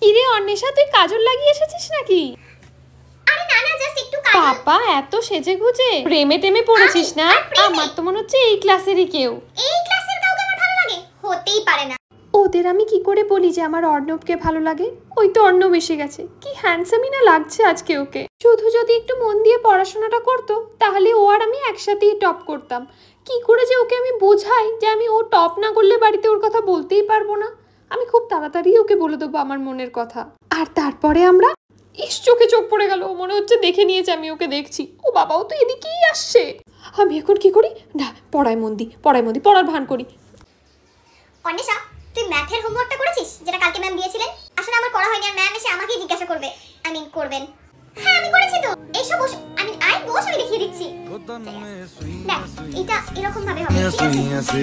কিরে অন্বেষা, তুই কাজল লাগিয়ে এসেছিস নাকি? আরে না না, জাস্ট একটু কাজল। বাবা, এত সেজে গুজে প্রেমে টেমে পড়েছিস না? আমার তো মনে হচ্ছে এই ক্লাসেরই কেউ। এই ক্লাসের কাউকে আমার ভালো লাগে? হতেই পারে না। ওদের আমি কি করে বলি যে আমার অর্ণবকে ভালো লাগে? ওই তো অর্ণব এসে গেছে, কি হ্যান্ডসামই না লাগছে আজকে ওকে। শুধু যদি একটু মন দিয়ে পড়াশোনাটা করতো তাহলে ও আর আমি একসাথেই টপ করতাম। কি করে যে ওকে আমি বোঝাই যে আমি ও টপ না করলে বাড়িতে ওর কথা বলতেই পারবো না। আমি খুব তাড়াতাড়ি ওকে বলে দেবো আমার মনের কথা। আর তারপরে আমরা চোখে চোখ পড়ে গেল, মনে হচ্ছে দেখে নিয়েছে আমি ওকে দেখছি। ও বাবাও তো এদিকেই আসছে। আমি এখন কি করি? না, পড়ার পড়ার ভান করি। অন্বেষা, তুই ম্যাথের হোমওয়ার্কটা করেছিস যেটা কালকে ম্যাম দিয়েছিলেন? আসলে আমার করা হয়নি, আর ম্যাম এসে আমাকেই জিজ্ঞাসা করবে। করবেন। হ্যাঁ আমি করেছি তো। এইসব বস, আমি বস, আমি দেখিয়ে দিচ্ছি। দেখ, এটা এরকম ভাবে হবে, ঠিক আছে?